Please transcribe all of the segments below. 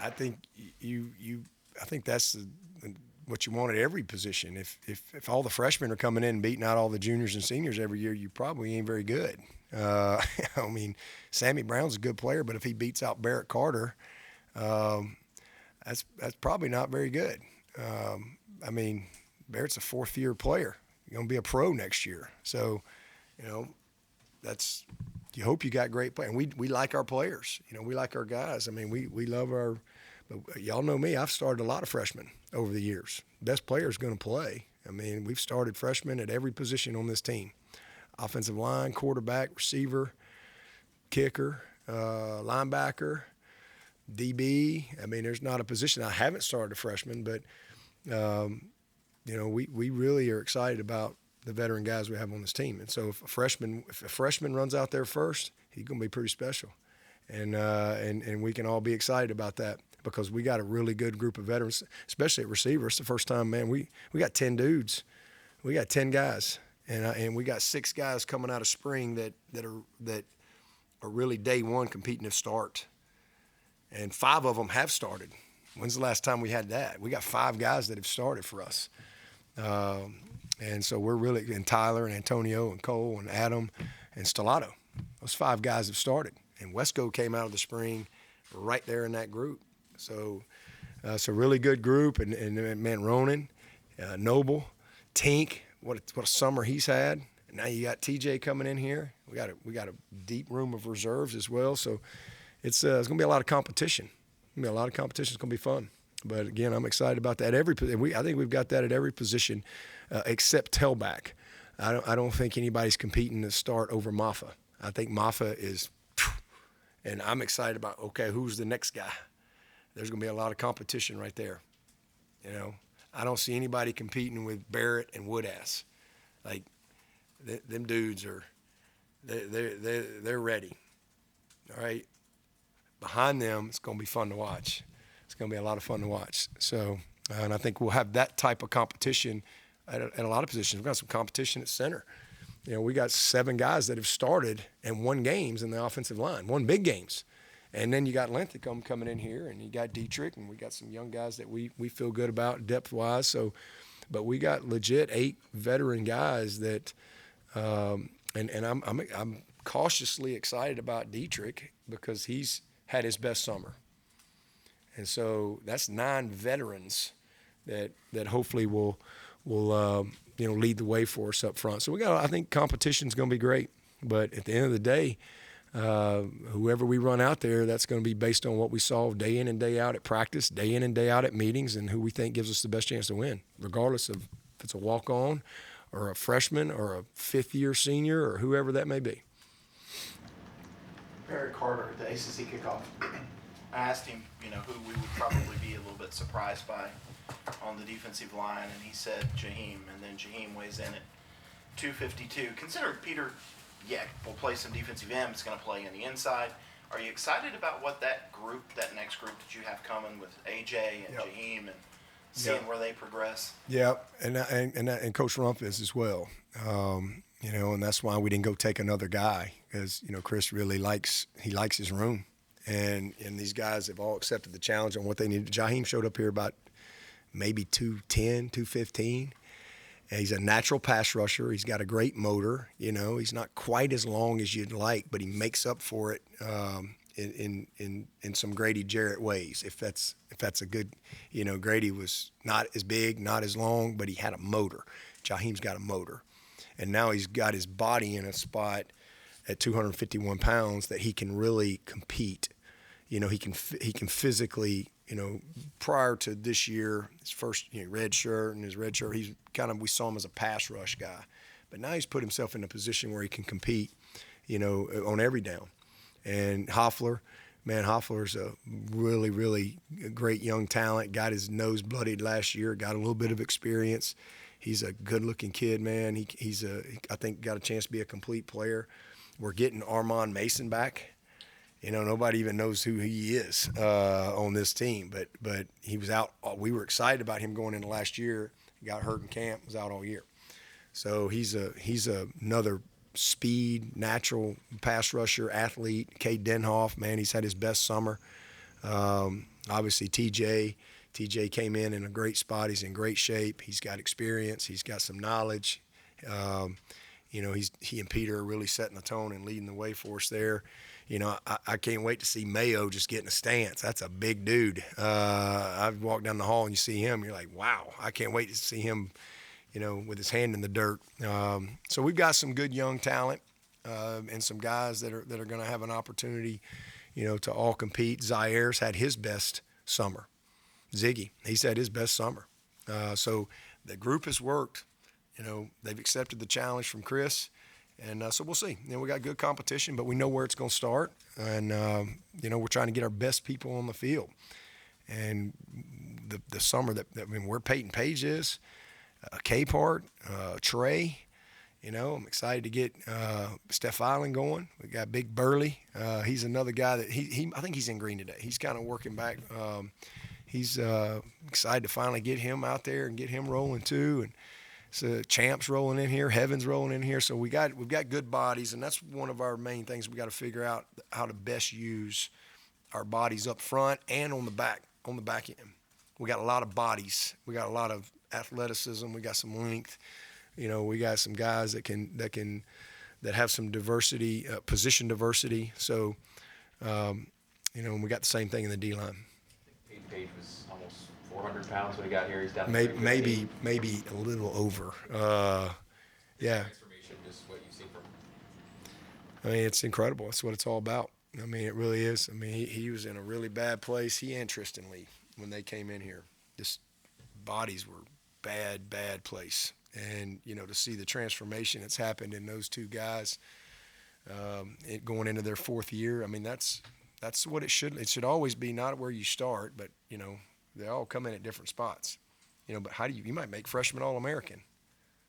I think I think that's what you want at every position. If all the freshmen are coming in and beating out all the juniors and seniors every year, you probably ain't very good. I mean, Sammy Brown's a good player, but if he beats out Barrett Carter, um, that's probably not very good. I mean, Barrett's a fourth-year player. He's going to be a pro next year. So, you know, that's you hope you got great players. And we like our players. You know, we like our guys. I mean, we love our – y'all know me. I've started a lot of freshmen over the years. Best player is going to play. I mean, we've started freshmen at every position on this team. Offensive line, quarterback, receiver, kicker, linebacker, DB. I mean, there's not a position I haven't started a freshman, but you know, we really are excited about the veteran guys we have on this team. And so if a freshman runs out there first, he's going to be pretty special, and we can all be excited about that because we got a really good group of veterans, especially at receiver. It's the first time, man. We got 10 dudes, we got 10 guys, and we got 6 guys coming out of spring that are really day one competing to start. And 5 of them have started. When's the last time we had that? We got 5 guys that have started for us. And so we're really, and Tyler and Antonio and Cole and Adam and Stellato. Those 5 guys have started. And Wesco came out of the spring right there in that group. So it's a really good group. And man, Ronan, Noble, Tink, what a summer he's had. And now you got TJ coming in here. We got a deep room of reserves as well. So it's going to be a lot of competition. It's going to be a lot of competition. It's going to be fun. But again, I'm excited about that. I think we've got that at every position except tailback. I don't think anybody's competing to start over Maffa. I think Maffa is, and I'm excited about, okay, who's the next guy? There's going to be a lot of competition right there. You know, I don't see anybody competing with Barrett and Woodass. Like, them dudes are, they're ready. All right? Behind them, it's going to be fun to watch. It's going to be a lot of fun to watch. So, and I think we'll have that type of competition at a lot of positions. We've got some competition at center. You know, we got 7 guys that have started and won games in the offensive line, won big games. And then you got Linthicum coming in here, and you got Dietrich, and we got some young guys that we feel good about depth-wise. So, but we got legit 8 veteran guys that, and I'm cautiously excited about Dietrich because he's had his best summer. And so that's 9 veterans that hopefully will lead the way for us up front. So I think competition's going to be great. But at the end of the day, whoever we run out there, that's going to be based on what we saw day in and day out at practice, day in and day out at meetings, and who we think gives us the best chance to win, regardless of if it's a walk-on or a freshman or a 5th-year senior or whoever that may be. Barrett Carter at the ACC kickoff. I asked him, who we would probably be a little bit surprised by on the defensive line, and he said Jaheim, and then Jaheim weighs in at 252. Considering Peter, will play some defensive end, it's going to play in the inside. Are you excited about what that next group that you have coming with AJ and Jaheim and seeing where they progress? Yeah, and Coach Rumpf is as well. And that's why we didn't go take another guy because, Chris really likes his room. And these guys have all accepted the challenge on what they needed. Jaheim showed up here about maybe 210, 215. And he's a natural pass rusher. He's got a great motor. He's not quite as long as you'd like, but he makes up for it in some Grady Jarrett ways. If that's a good, Grady was not as big, not as long, but he had a motor. Jaheim's got a motor. And now he's got his body in a spot at 251 pounds that he can really compete. He can physically, prior to this year, his first red shirt, we saw him as a pass rush guy. But now he's put himself in a position where he can compete, on every down. And Hoffler's a really, really great young talent, got his nose bloodied last year, got a little bit of experience. He's a good-looking kid, man. I think got a chance to be a complete player. We're getting Armand Mason back. Nobody even knows who he is on this team, but he was out. We were excited about him going into last year. He got hurt in camp, was out all year. So he's another speed, natural pass rusher, athlete. Cade Denhoff, man, he's had his best summer. Obviously, TJ came in a great spot. He's in great shape. He's got experience. He's got some knowledge. Um, he and Peter are really setting the tone and leading the way for us there. I can't wait to see Mayo just get in a stance. That's a big dude. I've walked down the hall and you see him, you're like, wow, I can't wait to see him, with his hand in the dirt. So we've got some good young talent and some guys that are going to have an opportunity, to all compete. Zaire's had his best summer. Ziggy, he's had his best summer. So the group has worked. They've accepted the challenge from Chris. And so we'll see. We got good competition, but we know where it's going to start. And, we're trying to get our best people on the field. And the summer where Peyton Page is, Capehart, Trey, I'm excited to get Steph Island going. We got Big Burley. He's another guy that I think he's in green today. He's kind of working back. He's excited to finally get him out there and get him rolling too. And so Champ's rolling in here, Heaven's rolling in here. So we've got good bodies, and that's one of our main things. We got to figure out how to best use our bodies up front and on the back end. We got a lot of bodies. We got a lot of athleticism. We got some length. We got some guys that have some diversity, position diversity. So, and we got the same thing in the D line. Peyton Page was almost 400 pounds when he got here. He's down to maybe a little over. Yeah. Transformation, just what you've seen from him. It's incredible. That's what it's all about. It really is. He was in a really bad place. He and Tristan Lee, when they came in here, just bodies were bad place. And, to see the transformation that's happened in those two guys going into their fourth year, that's what it should. It should always be not where you start, but, they all come in at different spots. But how do you might make freshman All-American,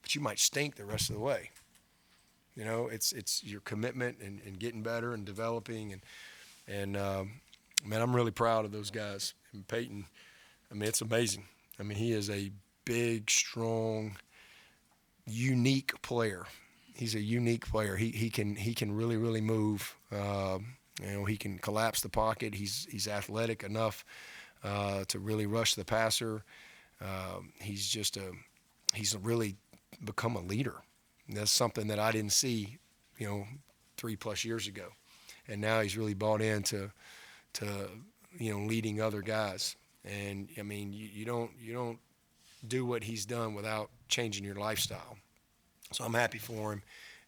but you might stink the rest of the way. It's your commitment and getting better and developing. And I'm really proud of those guys. And Peyton, it's amazing. He is a big, strong, unique player. He's a unique player. He can really, really move. He can collapse the pocket. He's athletic enough to really rush the passer. He's really become a leader. And that's something that I didn't see, 3+ years ago. And now he's really bought into leading other guys. And you don't do what he's done without changing your lifestyle. So I'm happy for him,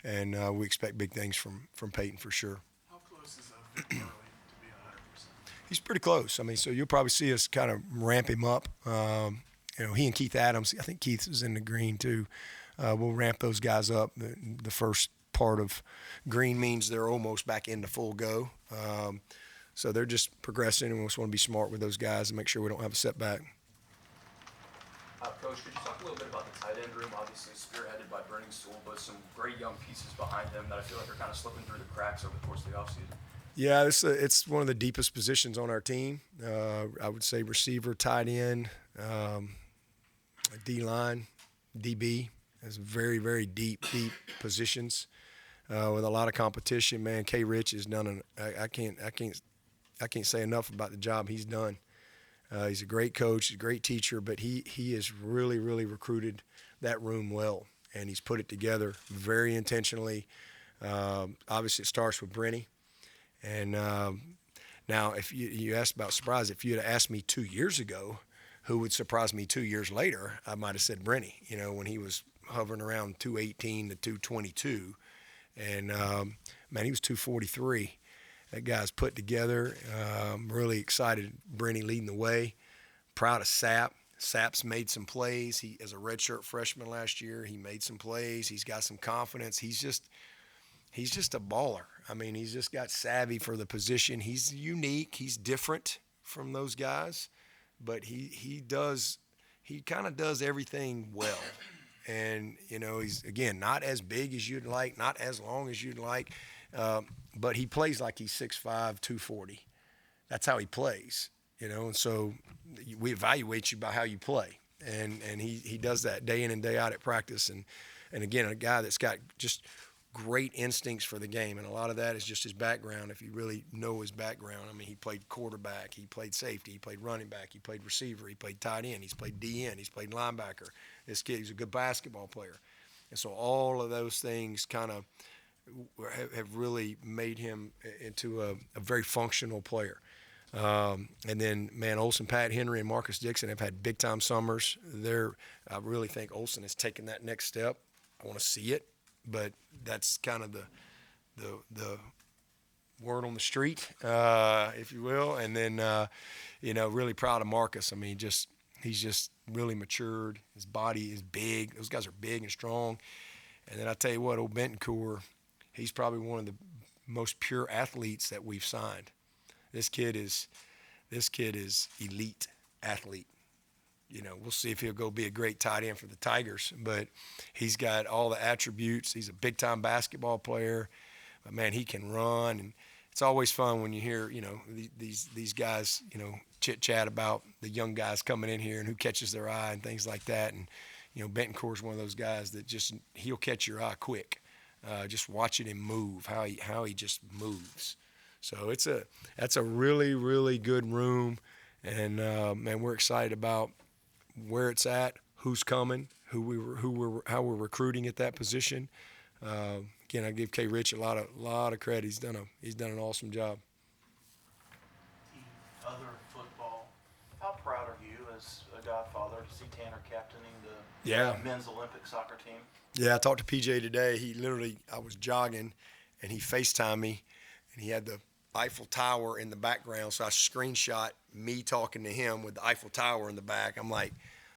and we expect big things from Peyton for sure. How close is Vic Burley to being 100%? He's pretty close. So you'll probably see us kind of ramp him up. He and Keith Adams, I think Keith is in the green too. We'll ramp those guys up. The first part of green means they're almost back into full go. So they're just progressing, and we just want to be smart with those guys and make sure we don't have a setback. Coach, could you talk a little bit about the tight end room? Obviously spearheaded by Burning Stool, but some great young pieces behind them that I feel like are kind of slipping through the cracks over the course of the offseason. Yeah, it's one of the deepest positions on our team. I would say receiver, tight end, D-line, DB. It's very, very deep positions with a lot of competition. Man, K. Rich has done I can't say enough about the job he's done. He's a great coach, he's a great teacher, but he has really, really recruited that room well, and he's put it together very intentionally. Obviously, it starts with Brenny. And now, if you asked about surprise, if you had asked me 2 years ago who would surprise me 2 years later, I might have said Brenny, when he was hovering around 218 to 222. And, he was 243. That guy's put together. I'm really excited. Brenny leading the way. Proud of Sapp. Sapp's made some plays. He, as a redshirt freshman last year, he made some plays. He's got some confidence. He's just a baller. He's just got savvy for the position. He's unique. He's different from those guys, but he kind of does everything well. And, he's, again, not as big as you'd like, not as long as you'd like, but he plays like he's 6'5", 240. That's how he plays, and so we evaluate you by how you play. And he does that day in and day out at practice. And again, a guy that's got just great instincts for the game, and a lot of that is just his background. If you really know his background, I mean, he played quarterback, he played safety, he played running back, he played receiver, he played tight end, he's played DN, he's played linebacker. This kid, he's a good basketball player. And so all of those things kind of have really made him into a very functional player. And then, man, Olsen, Pat Henry, and Marcus Dixon have had big-time summers. I really think Olsen has taken that next step. I want to see it, but that's kind of the word on the street, if you will. And then, really proud of Marcus. I mean, he's just really matured. His body is big. Those guys are big and strong. And then I tell you what, old Bentoncourt, he's probably one of the most pure athletes that we've signed. This kid is elite athlete. We'll see if he'll go be a great tight end for the Tigers, but he's got all the attributes. He's a big-time basketball player, but man, he can run, and it's always fun when you hear, these guys, chit-chat about the young guys coming in here and who catches their eye and things like that. And, Bentoncourt's one of those guys that he'll catch your eye quick. Just watching him move, how he just moves. So that's a really, really good room, and man, we're excited about where it's at, who's coming, how we're recruiting at that position. Again, I give K. Rich a lot of credit. He's done an awesome job. The other football, how proud are you as a godfather to see Tanner captaining the men's Olympic soccer team? Yeah, I talked to PJ today. I was jogging, and he FaceTimed me, and he had the Eiffel Tower in the background, so I screenshot me talking to him with the Eiffel Tower in the back. I'm like,